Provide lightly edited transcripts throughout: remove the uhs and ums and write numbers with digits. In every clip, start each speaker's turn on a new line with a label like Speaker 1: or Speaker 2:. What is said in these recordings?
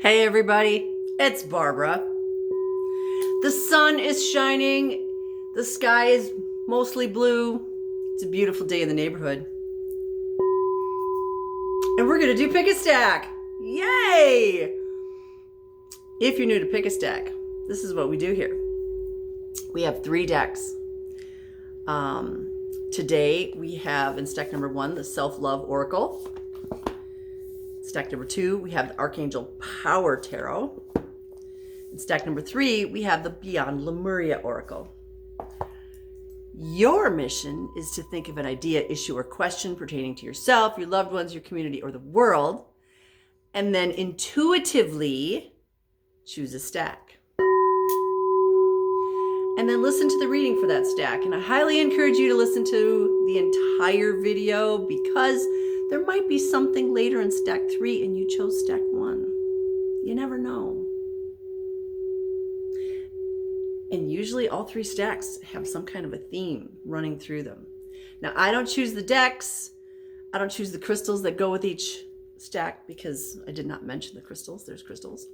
Speaker 1: Hey everybody, it's Barbara. The sun is shining, the sky is mostly blue. It's a beautiful day in the neighborhood. And we're gonna do Pick a Stack. Yay! If you're new to Pick a Stack, this is what we do here. We have 3 decks. Today we have in stack number 1, the Self-Love Oracle. Stack number 2, we have the Archangel Power Tarot. In stack number 3, we have the Beyond Lemuria Oracle. Your mission is to think of an idea, issue, or question pertaining to yourself, your loved ones, your community, or the world, and then intuitively choose a stack. And then listen to the reading for that stack. And I highly encourage you to listen to the entire video because there might be something later in stack 3 and you chose stack 1. You never know. And usually all 3 stacks have some kind of a theme running through them. Now, I don't choose the decks. I don't choose the crystals that go with each stack because I did not mention the crystals. There's crystals.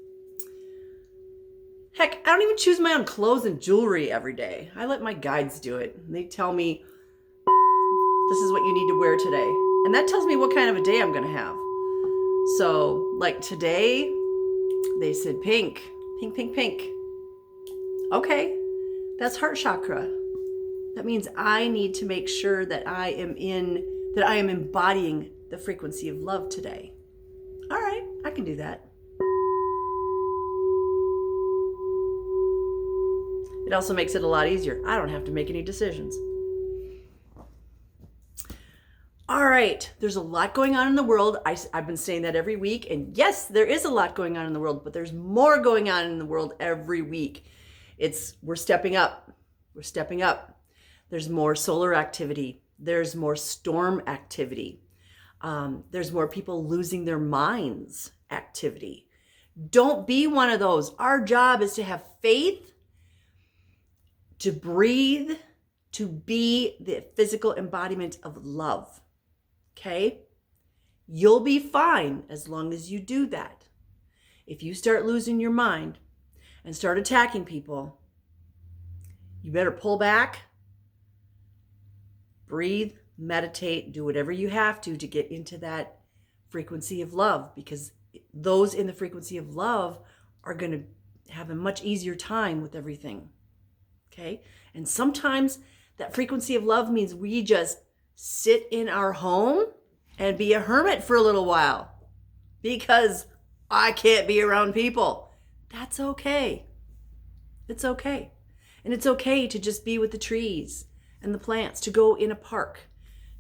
Speaker 1: Heck, I don't even choose my own clothes and jewelry every day. I let my guides do it. They tell me, this is what you need to wear today. And that tells me what kind of a day I'm going to have. So, like today, they said pink, pink, pink, pink. Okay, that's heart chakra. That means I need to make sure that I am embodying the frequency of love today. All right, I can do that. It also makes it a lot easier. I don't have to make any decisions. All right, there's a lot going on in the world. I've been saying that every week. And yes, there is a lot going on in the world, but there's more going on in the world every week. We're stepping up. We're stepping up. There's more solar activity. There's more storm activity. There's more people losing their minds activity. Don't be one of those. Our job is to have faith, to breathe, to be the physical embodiment of love. Okay? You'll be fine as long as you do that. If you start losing your mind and start attacking people, you better pull back, breathe, meditate, do whatever you have to get into that frequency of love, because those in the frequency of love are going to have a much easier time with everything. Okay? And sometimes that frequency of love means we just sit in our home and be a hermit for a little while because I can't be around people. That's okay. It's okay. And it's okay to just be with the trees and the plants, to go in a park,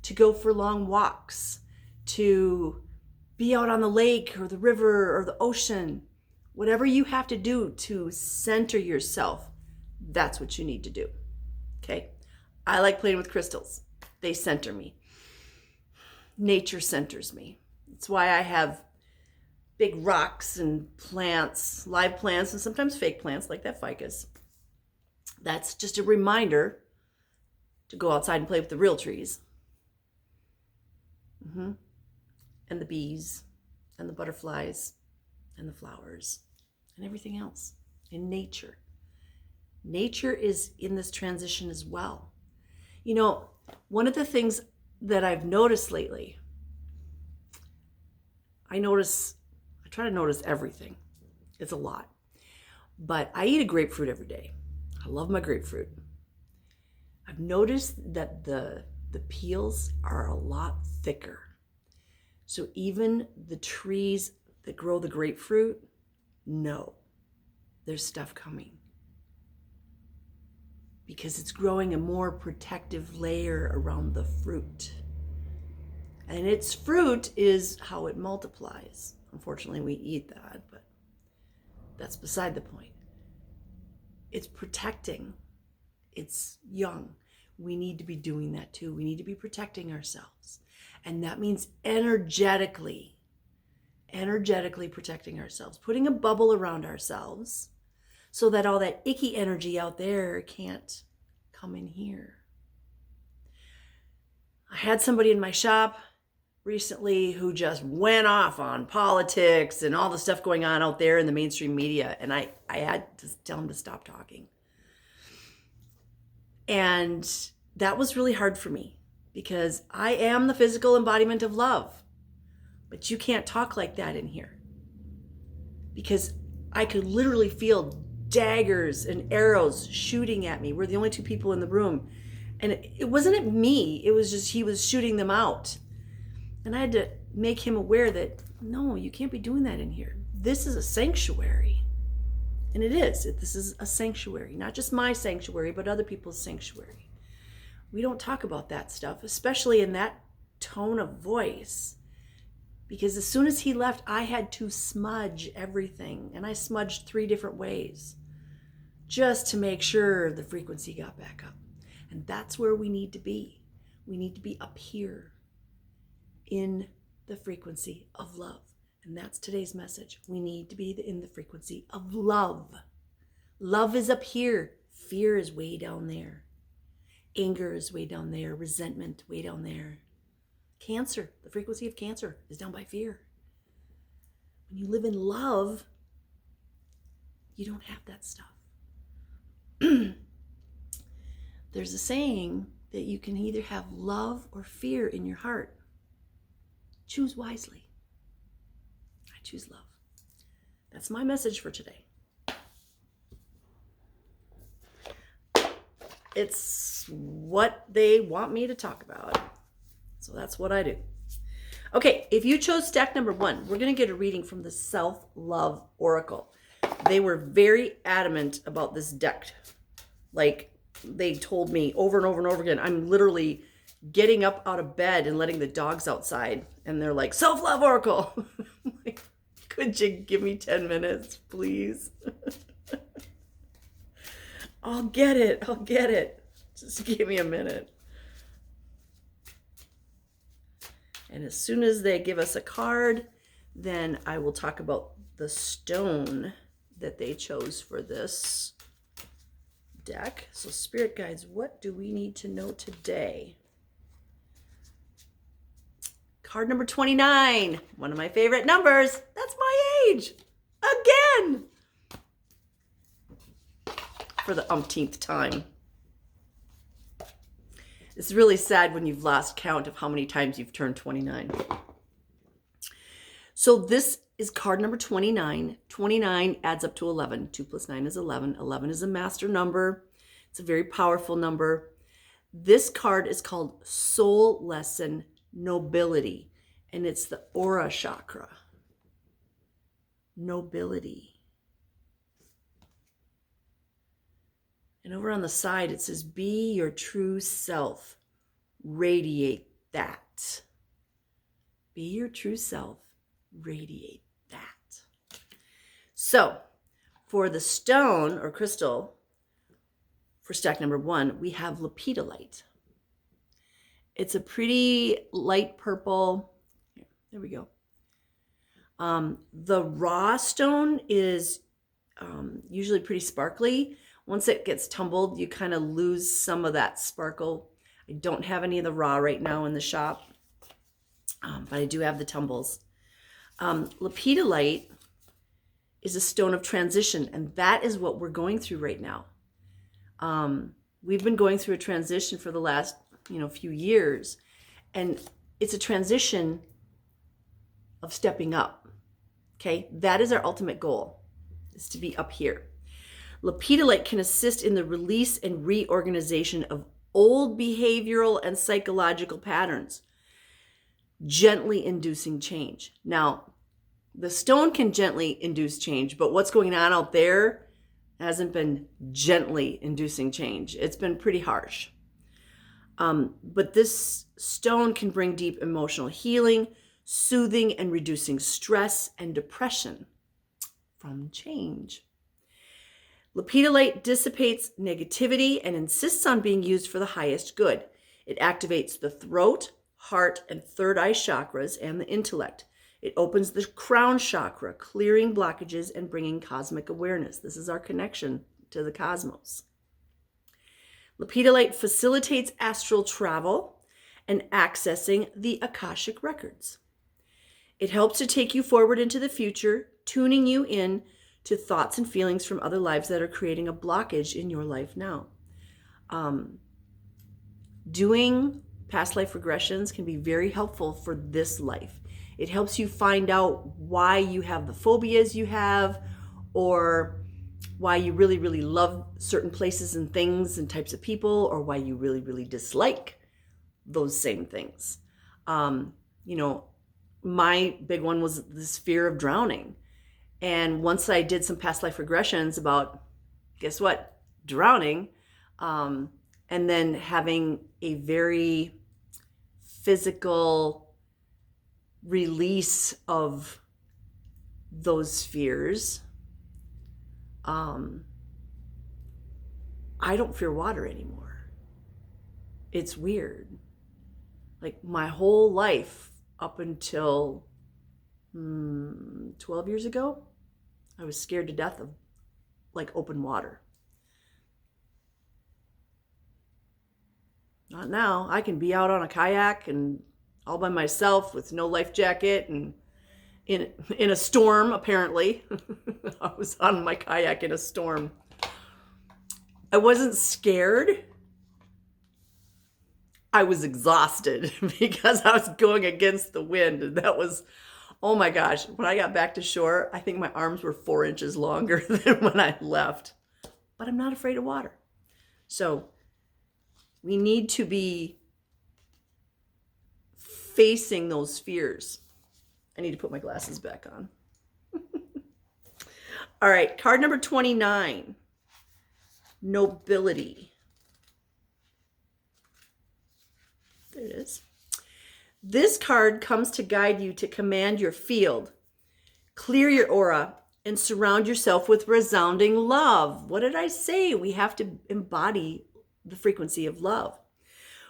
Speaker 1: to go for long walks, to be out on the lake or the river or the ocean. Whatever you have to do to center yourself, that's what you need to do. Okay? I like playing with crystals. They center me. Nature centers me. That's why I have big rocks and plants, live plants, and sometimes fake plants like that ficus. That's just a reminder to go outside and play with the real trees. And the bees, and the butterflies, and the flowers, and everything else in nature. Nature is in this transition as well. You know, one of the things that I've noticed lately, I try to notice everything. It's a lot. But I eat a grapefruit every day. I love my grapefruit. I've noticed that the peels are a lot thicker. So even the trees that grow the grapefruit know there's stuff coming, because it's growing a more protective layer around the fruit. And its fruit is how it multiplies. Unfortunately, we eat that, but that's beside the point. It's protecting. It's young. We need to be doing that too. We need to be protecting ourselves. And that means energetically protecting ourselves, putting a bubble around ourselves so that all that icky energy out there can't come in here. I had somebody in my shop recently who just went off on politics and all the stuff going on out there in the mainstream media. And I had to tell him to stop talking. And that was really hard for me because I am the physical embodiment of love. But you can't talk like that in here. Because I could literally feel daggers and arrows shooting at me. We're the only two people in the room. And it wasn't me. It was just he was shooting them out. And I had to make him aware that, no, you can't be doing that in here. This is a sanctuary. And it is. This is a sanctuary. Not just my sanctuary, but other people's sanctuary. We don't talk about that stuff, especially in that tone of voice. Because as soon as he left, I had to smudge everything. And I smudged 3 different ways just to make sure the frequency got back up. And that's where we need to be. We need to be up here in the frequency of love. And that's today's message. We need to be in the frequency of love. Love is up here. Fear is way down there. Anger is way down there. Resentment way down there. Cancer, the frequency of Cancer is down by fear. When you live in love, you don't have that stuff. There's a saying that you can either have love or fear in your heart. Choose wisely. I choose love. That's my message for today. It's what they want me to talk about. So that's what I do. Okay, if you chose stack number 1, we're going to get a reading from the Self-Love Oracle. They were very adamant about this deck. Like, they told me over and over and over again, I'm literally getting up out of bed and letting the dogs outside. And they're like, Self-Love Oracle. Like, could you give me 10 minutes, please? I'll get it. I'll get it. Just give me a minute. And as soon as they give us a card, then I will talk about the stone that they chose for this deck. So Spirit Guides, what do we need to know today? Card number 29, one of my favorite numbers. That's my age. Again. For the umpteenth time. It's really sad when you've lost count of how many times you've turned 29. So this is card number 29. 29 adds up to 11. 2 plus 9 is 11. 11 is a master number. It's a very powerful number. This card is called Soul Lesson Nobility, and it's the Aura Chakra. Nobility. And over on the side, it says, be your true self. Radiate that. Be your true self. Radiate that. So, for the stone or crystal, for stack number 1, we have lepidolite. It's a pretty light purple. Here, there we go. The raw stone is usually pretty sparkly. Once it gets tumbled, you kind of lose some of that sparkle. I don't have any of the raw right now in the shop, but I do have the tumbles. Lepidolite is a stone of transition, and that is what we're going through right now. We've been going through a transition for the last, few years, and it's a transition of stepping up. Okay, that is our ultimate goal, is to be up here. Lepidolite can assist in the release and reorganization of old behavioral and psychological patterns, gently inducing change. Now, the stone can gently induce change, but what's going on out there hasn't been gently inducing change. It's been pretty harsh. But this stone can bring deep emotional healing, soothing and reducing stress and depression from change. Lepidolite dissipates negativity and insists on being used for the highest good. It activates the throat, heart, and third eye chakras and the intellect. It opens the crown chakra, clearing blockages and bringing cosmic awareness. This is our connection to the cosmos. Lepidolite facilitates astral travel and accessing the Akashic records. It helps to take you forward into the future, tuning you in to thoughts and feelings from other lives that are creating a blockage in your life now. Doing past life regressions can be very helpful for this life. It helps you find out why you have the phobias you have, or why you really, really love certain places and things and types of people, or why you really, really dislike those same things. My big one was this fear of drowning. And once I did some past life regressions about, guess what, drowning, and then having a very physical release of those fears, I don't fear water anymore. It's weird. Like my whole life up until 12 years ago, I was scared to death of like open water. Not now. I can be out on a kayak and all by myself with no life jacket and in a storm, apparently. I was on my kayak in a storm. I wasn't scared. I was exhausted because I was going against the wind. And that was, oh my gosh, when I got back to shore, I think my arms were 4 inches longer than when I left. But I'm not afraid of water. So we need to be facing those fears. I need to put my glasses back on. All right, card number 29, nobility. There it is. This card comes to guide you to command your field, clear your aura, and surround yourself with resounding love. What did I say? We have to embody the frequency of love.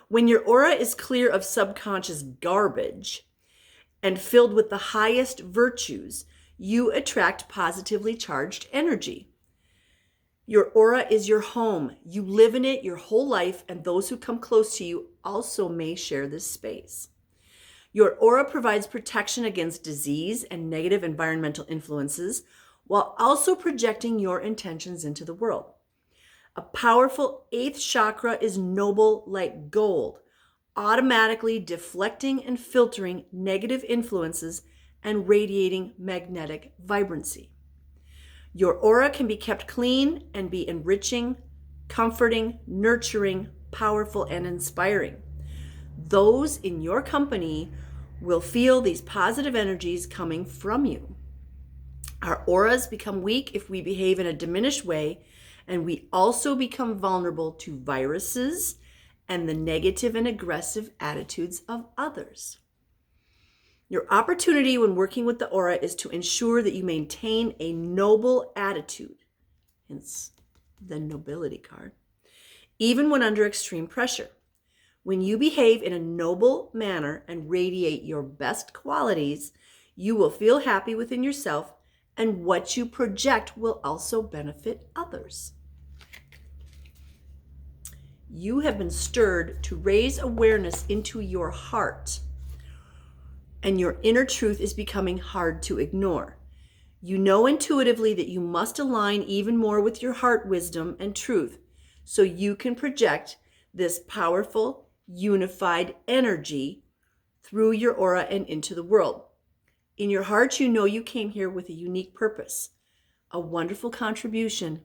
Speaker 1: When your aura is clear of subconscious garbage and filled with the highest virtues, you attract positively charged energy. Your aura is your home. You live in it your whole life, and those who come close to you also may share this space. Your aura provides protection against disease and negative environmental influences while also projecting your intentions into the world. A powerful 8th chakra is noble like gold, automatically deflecting and filtering negative influences and radiating magnetic vibrancy. Your aura can be kept clean and be enriching, comforting, nurturing, powerful, and inspiring. Those in your company will feel these positive energies coming from you. Our auras become weak if we behave in a diminished way, and we also become vulnerable to viruses and the negative and aggressive attitudes of others. Your opportunity when working with the aura is to ensure that you maintain a noble attitude, hence the nobility card, even when under extreme pressure. When you behave in a noble manner and radiate your best qualities, you will feel happy within yourself, and what you project will also benefit others. You have been stirred to raise awareness into your heart, and your inner truth is becoming hard to ignore. You know intuitively that you must align even more with your heart wisdom and truth so you can project this powerful, unified energy through your aura and into the world. In your heart, you know you came here with a unique purpose, a wonderful contribution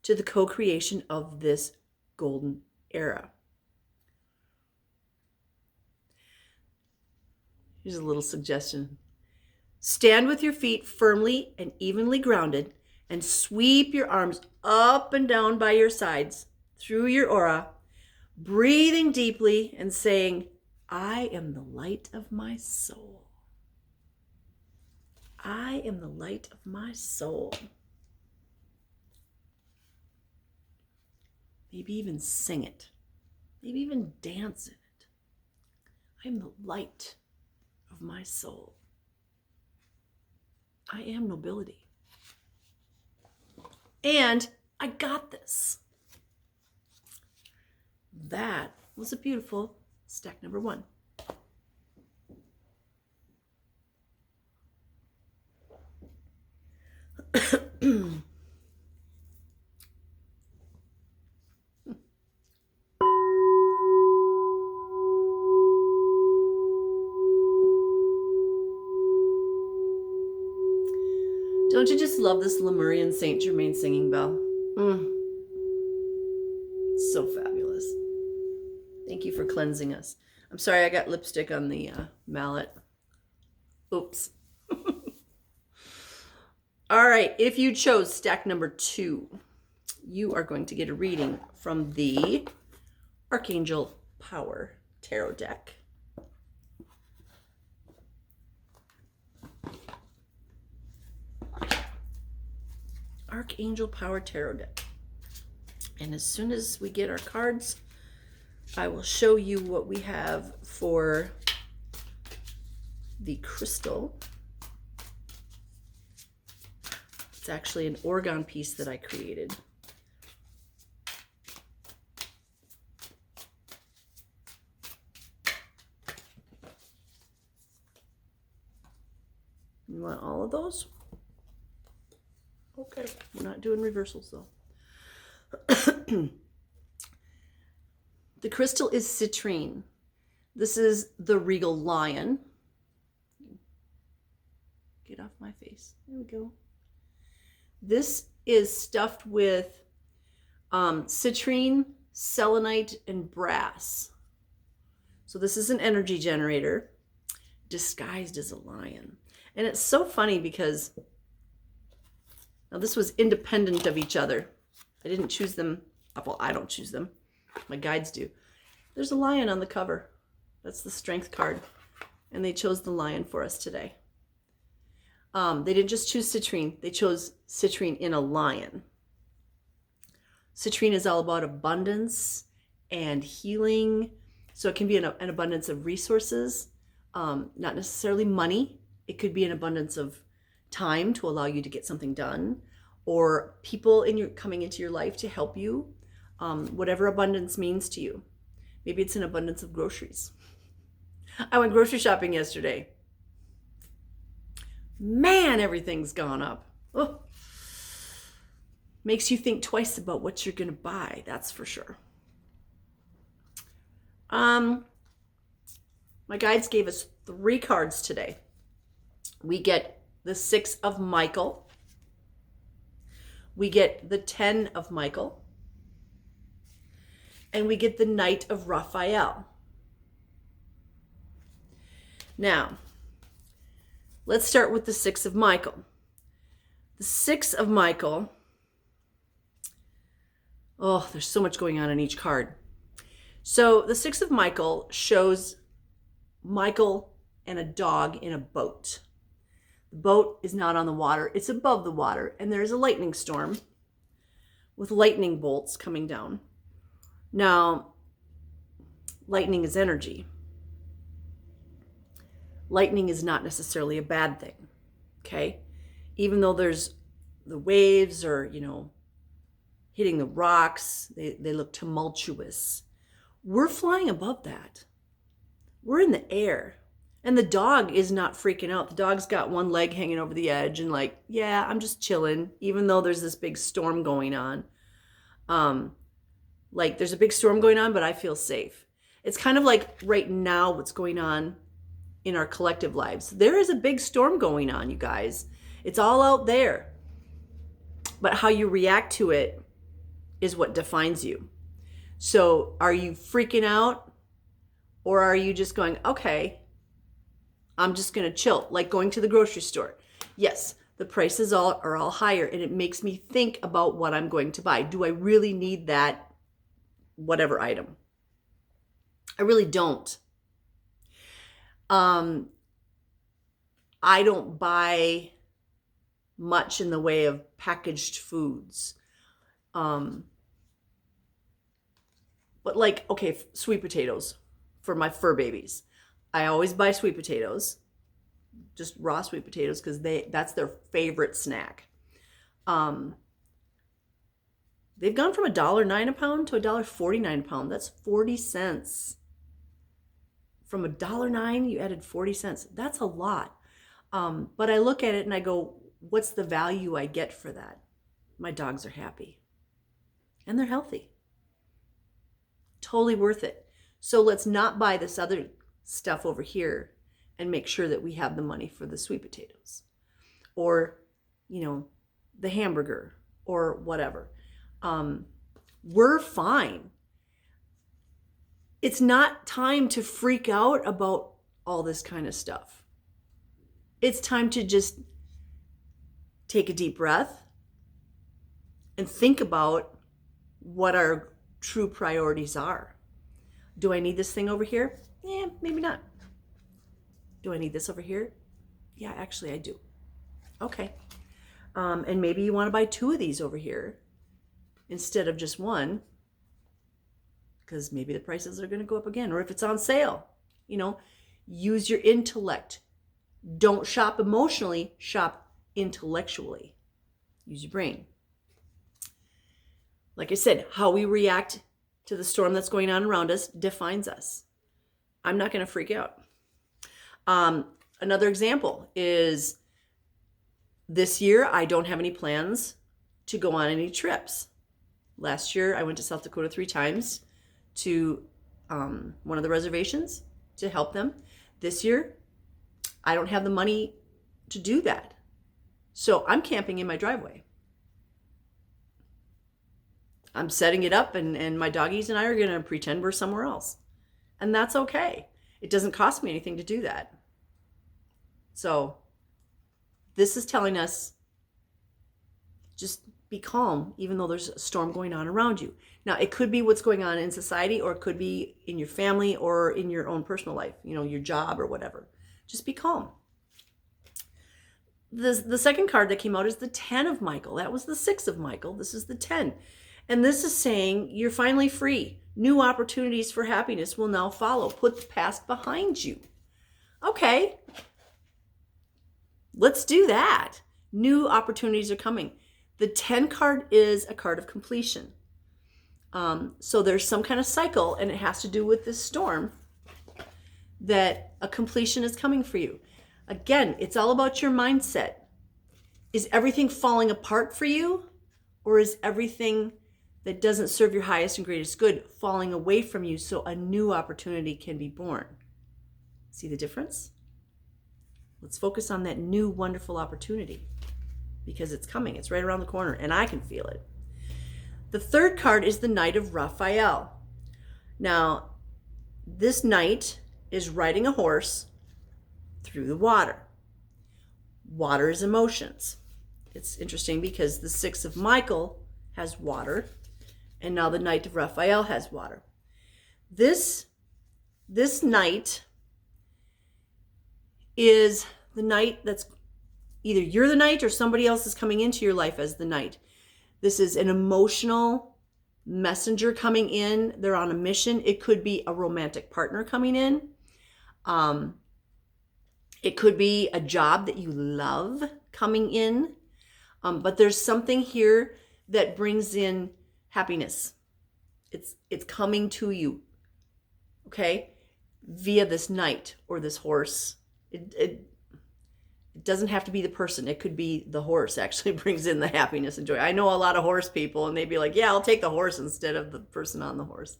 Speaker 1: to the co-creation of this golden era. Here's a little suggestion. Stand with your feet firmly and evenly grounded and sweep your arms up and down by your sides through your aura, breathing deeply and saying, I am the light of my soul. I am the light of my soul. Maybe even sing it. Maybe even dance in it. I am the light of my soul. I am nobility. And I got this. That was a beautiful stack number 1. Don't you just love this Lemurian Saint Germain singing bell? So fabulous. Thank you for cleansing us. I'm sorry I got lipstick on the mallet. Oops. All right, if you chose stack number 2, you are going to get a reading from the Archangel Power Tarot deck. Archangel Power Tarot deck. And as soon as we get our cards, I will show you what we have for the crystal. It's actually an orgone piece that I created. You want all of those? Okay, we're not doing reversals though. The crystal is citrine. This is the regal lion. Get off my face. There we go. This is stuffed with citrine, selenite, and brass. So this is an energy generator disguised as a lion. And it's so funny because now this was independent of each other. I didn't choose them. Well, I don't choose them. My guides do. There's a lion on the cover. That's the strength card. And they chose the lion for us today. They didn't just choose citrine. They chose citrine in a lion. Citrine is all about abundance and healing. So it can be an abundance of resources, not necessarily money. It could be an abundance of time to allow you to get something done, or people coming into your life to help you, whatever abundance means to you. Maybe it's an abundance of groceries. I went grocery shopping yesterday. Man, everything's gone up. Oh. Makes you think twice about what you're going to buy, that's for sure. My guides gave us 3 cards today. We get the 6 of Michael. We get the 10 of Michael. And we get the Knight of Raphael. Now, let's start with the 6 of Michael. The 6 of Michael, oh, there's so much going on in each card. So the 6 of Michael shows Michael and a dog in a boat. The boat is not on the water, it's above the water, and there's a lightning storm with lightning bolts coming down. Now, lightning is energy. Lightning is not necessarily a bad thing, okay? Even though there's the waves or, hitting the rocks, they look tumultuous. We're flying above that. We're in the air. And the dog is not freaking out. The dog's got one leg hanging over the edge and like, yeah, I'm just chilling, even though there's this big storm going on. Like there's a big storm going on, but I feel safe. It's kind of like right now what's going on in our collective lives. There is a big storm going on, you guys. It's all out there. But how you react to it is what defines you. So are you freaking out? Or are you just going, okay, I'm just going to chill, like going to the grocery store. Yes, the prices are all higher, and it makes me think about what I'm going to buy. Do I really need that whatever item? I really don't. I don't buy much in the way of packaged foods. But like, okay, sweet potatoes for my fur babies. I always buy sweet potatoes, just raw sweet potatoes, because that's their favorite snack. They've gone from $1.09 a pound to $1.49 a pound. That's 40 cents. From $1.09, you added 40 cents. That's a lot. But I look at it and I go, what's the value I get for that? My dogs are happy and they're healthy. Totally worth it. So let's not buy this other stuff over here and make sure that we have the money for the sweet potatoes or, the hamburger or whatever. We're fine. It's not time to freak out about all this kind of stuff. It's time to just take a deep breath and think about what our true priorities are. Do I need this thing over here? Yeah, maybe not. Do I need this over here? Yeah, actually I do. Okay. And maybe you want to buy 2 of these over here instead of just one, because maybe the prices are going to go up again, or if it's on sale. Use your intellect. Don't shop emotionally, shop intellectually. Use your brain. Like I said, how we react to the storm that's going on around us defines us. I'm not going to freak out. Another example is this year, I don't have any plans to go on any trips. Last year, I went to South Dakota 3 times to one of the reservations to help them. This year, I don't have the money to do that. So I'm camping in my driveway. I'm setting it up and my doggies and I are going to pretend we're somewhere else. And that's okay. It doesn't cost me anything to do that. So this is telling us just be calm, even though there's a storm going on around you. Now, it could be what's going on in society, or it could be in your family or in your own personal life, your job or whatever. Just be calm. The second card that came out is the 10 of Michael. That was the 6 of Michael. This is the 10. And this is saying you're finally free. New opportunities for happiness will now follow. Put the past behind you. Okay. Let's do that. New opportunities are coming. The 10 card is a card of completion. So there's some kind of cycle, and it has to do with this storm, that a completion is coming for you. Again, it's all about your mindset. Is everything falling apart for you, or is everything that doesn't serve your highest and greatest good falling away from you so a new opportunity can be born? See the difference? Let's focus on that new wonderful opportunity, because it's coming. It's right around the corner, and I can feel it. The third card is the Knight of Raphael. Now, this knight is riding a horse through the water. Water is emotions. It's interesting because the 6 of Michael has water, and now the Knight of Raphael has water. This knight is the knight that's either you're the knight or somebody else is coming into your life as the knight. This is an emotional messenger coming in. They're on a mission. It could be a romantic partner coming in. It could be a job that you love coming in. But there's something here that brings in happiness. It's coming to you, okay, via this knight or this horse. It doesn't have to be the person. It could be the horse actually brings in the happiness and joy. I know a lot of horse people, and they'd be like, yeah, I'll take the horse instead of the person on the horse.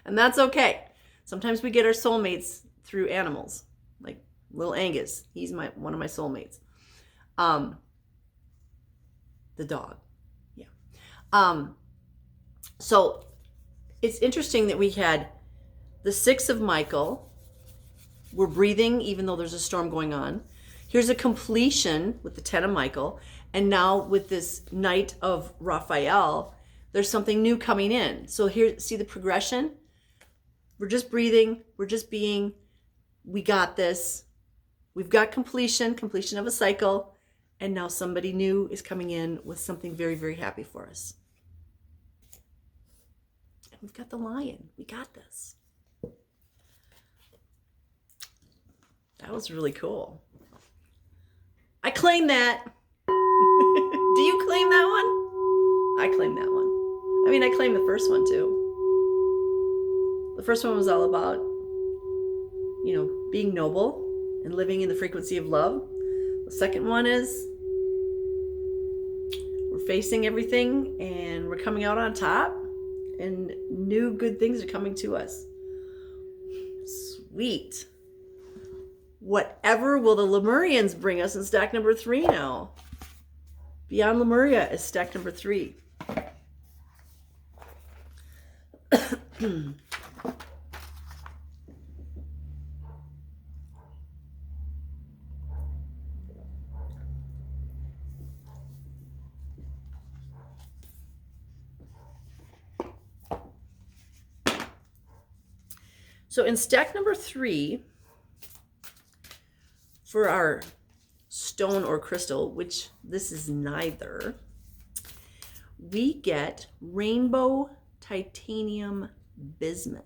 Speaker 1: And that's okay. Sometimes we get our soulmates through animals, like little Angus. He's one of my soulmates. The dog. Yeah. So it's interesting that we had the 6 of Michael. We're breathing even though there's a storm going on. Here's a completion with the 10 of Michael. And now with this Knight of Raphael, there's something new coming in. So here, see the progression? We're just breathing. We're just being. We got this. We've got completion of a cycle. And now somebody new is coming in with something very, very happy for us. And we've got the Lion. We got this. That was really cool. I claim that. Do you claim that one? I claim that one. I mean, I claim the first one too. The first one was all about being noble and living in the frequency of love. The second one is we're facing everything and we're coming out on top, and new good things are coming to us. Sweet. Whatever will the Lemurians bring us in stack number 3 now? Beyond Lemuria is stack number 3. So in stack number 3, for our stone or crystal, which this is neither, we get rainbow titanium bismuth.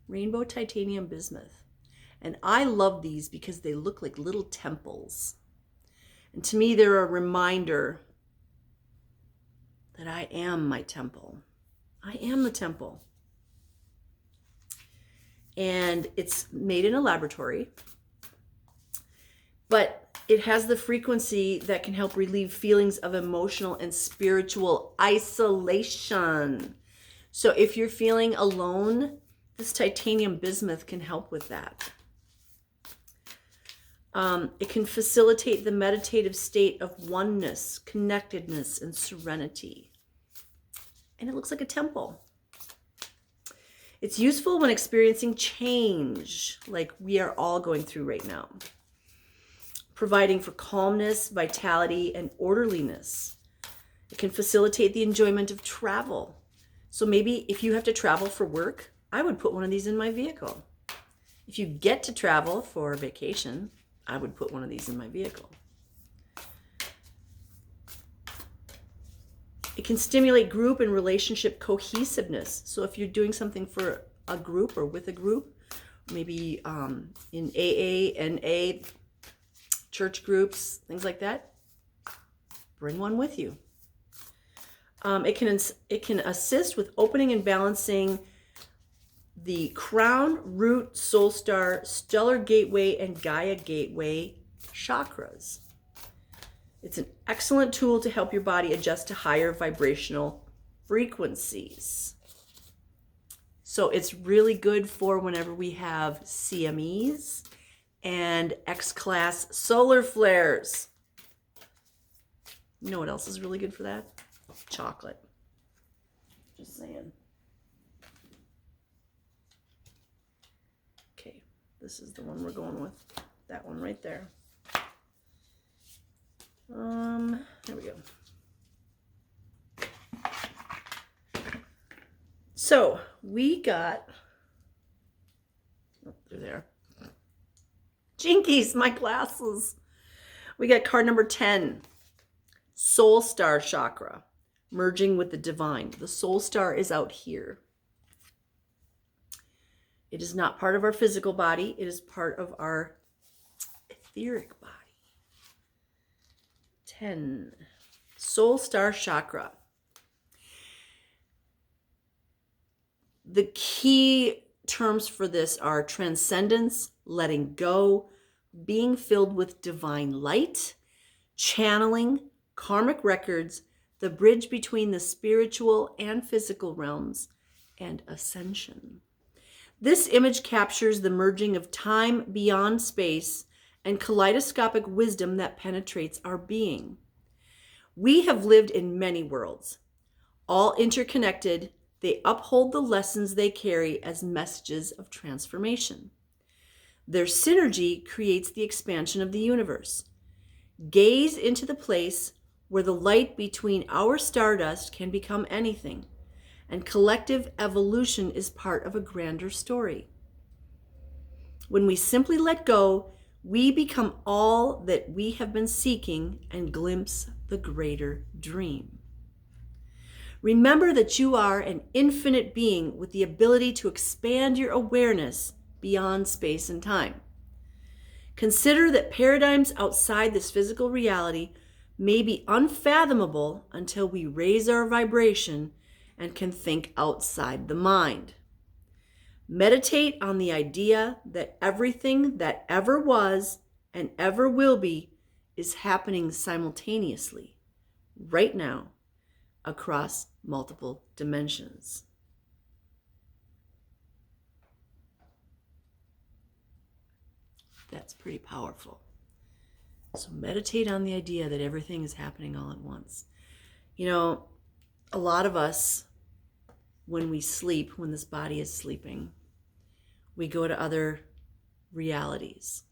Speaker 1: Rainbow titanium bismuth. And I love these because they look like little temples. And to me, they're a reminder that I am my temple. I am the temple. And it's made in a laboratory, but it has the frequency that can help relieve feelings of emotional and spiritual isolation. So if you're feeling alone, this titanium bismuth can help with that. It can facilitate the meditative state of oneness, connectedness, and serenity. And it looks like a temple. It's useful when experiencing change, like we are all going through right now, providing for calmness, vitality, and orderliness. It can facilitate the enjoyment of travel. So maybe if you have to travel for work, I would put one of these in my vehicle. If you get to travel for a vacation, I would put one of these in my vehicle. It can stimulate group and relationship cohesiveness. So if you're doing something for a group or with a group, maybe in AA, NA, church groups, things like that, bring one with you. It can assist with opening and balancing the crown, root, soul star, stellar gateway, and Gaia gateway chakras. It's an excellent tool to help your body adjust to higher vibrational frequencies. So it's really good for whenever we have CMEs and X-class solar flares. You know what else is really good for that? Chocolate. Just saying. Okay, this is the one we're going with. That one right there. There we go. So we got, oh, they're there. Jinkies, my glasses. We got card number 10, Soul Star Chakra, merging with the divine. The Soul Star is out here. It is not part of our physical body. It is part of our etheric body. 10, Soul Star Chakra. The key terms for this are transcendence, letting go, being filled with divine light, channeling, karmic records, the bridge between the spiritual and physical realms, and ascension. This image captures the merging of time beyond space and kaleidoscopic wisdom that penetrates our being. We have lived in many worlds, all interconnected. They uphold the lessons they carry as messages of transformation. Their synergy creates the expansion of the universe. Gaze into the place where the light between our stardust can become anything, and collective evolution is part of a grander story. When we simply let go, we become all that we have been seeking and glimpse the greater dream. Remember that you are an infinite being with the ability to expand your awareness beyond space and time. Consider that paradigms outside this physical reality may be unfathomable until we raise our vibration and can think outside the mind. Meditate on the idea that everything that ever was and ever will be is happening simultaneously, right now, across multiple dimensions. That's pretty powerful. So meditate on the idea that everything is happening all at once. You know, a lot of us, when we sleep, when this body is sleeping, we go to other realities.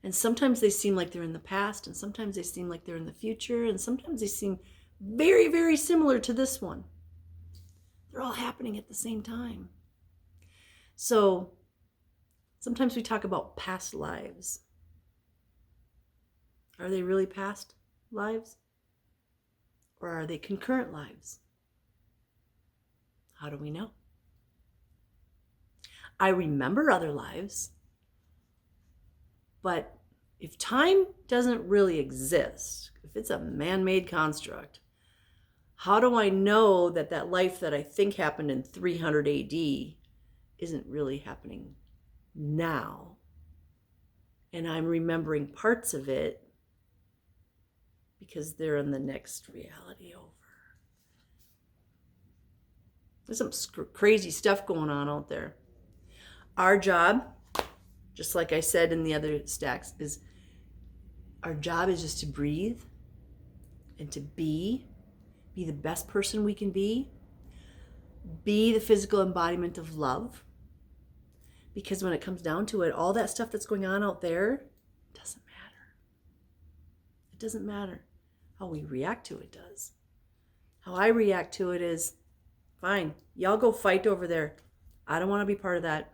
Speaker 1: And sometimes they seem like they're in the past, and sometimes they seem like they're in the future, and sometimes they seem very, very similar to this one. They're all happening at the same time. So sometimes we talk about past lives. Are they really past lives? Or are they concurrent lives? How do we know? I remember other lives, but if time doesn't really exist, if it's a man-made construct, how do I know that that life that I think happened in 300 AD isn't really happening now? And I'm remembering parts of it because they're in the next reality over. There's some crazy stuff going on out there. Our job, just like I said in the other stacks, is our job is just to breathe and to be the best person we can be the physical embodiment of love. Because when it comes down to it, all that stuff that's going on out there doesn't matter. It doesn't matter. How we react to it does. How I react to it is, fine, y'all go fight over there. I don't want to be part of that.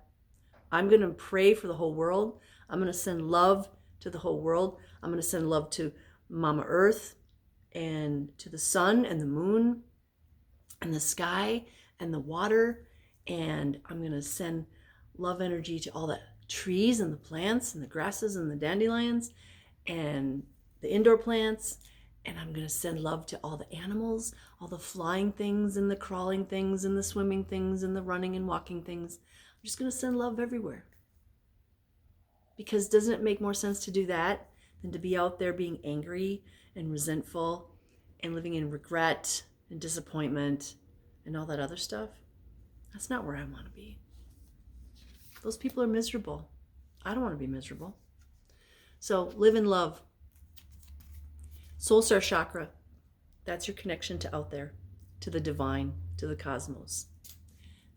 Speaker 1: I'm going to pray for the whole world. I'm going to send love to the whole world. I'm going to send love to Mama Earth and to the sun and the moon and the sky and the water. And I'm going to send love energy to all the trees and the plants and the grasses and the dandelions and the indoor plants. And I'm going to send love to all the animals, all the flying things and the crawling things and the swimming things and the running and walking things. I'm just going to send love everywhere. Because doesn't it make more sense to do that than to be out there being angry and resentful and living in regret and disappointment and all that other stuff? That's not where I want to be. Those people are miserable. I don't want to be miserable. So live in love. Soul Star Chakra, that's your connection to out there, to the divine, to the cosmos.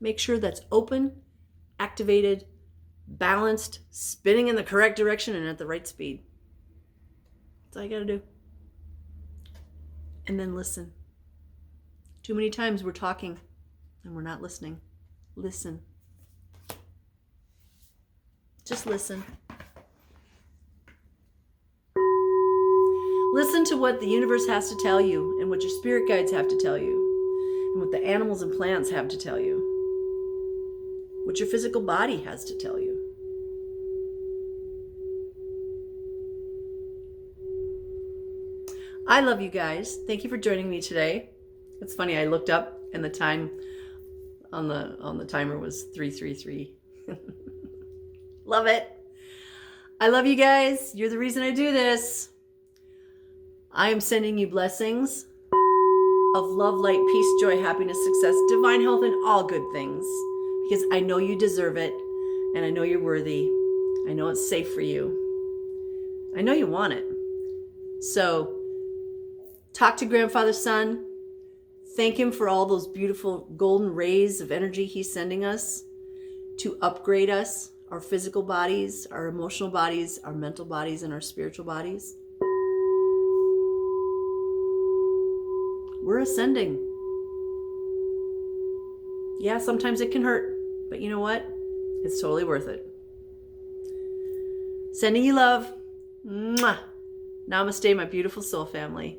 Speaker 1: Make sure that's open, activated, balanced, spinning in the correct direction and at the right speed. That's all you gotta do. And then listen. Too many times we're talking and we're not listening. Listen. Just listen. Listen to what the universe has to tell you and what your spirit guides have to tell you and what the animals and plants have to tell you, what your physical body has to tell you. I love you guys. Thank you for joining me today. It's funny, I looked up and the time on the timer was 3:33. Love it. I love you guys. You're the reason I do this. I am sending you blessings of love, light, peace, joy, happiness, success, divine health, and all good things. Because I know you deserve it, and I know you're worthy. I know it's safe for you. I know you want it. So, talk to Grandfather Sun. Thank him for all those beautiful golden rays of energy he's sending us to upgrade us, our physical bodies, our emotional bodies, our mental bodies, and our spiritual bodies. We're ascending. Yeah, sometimes it can hurt, but you know what? It's totally worth it. Sending you love. Mwah. Namaste, my beautiful soul family.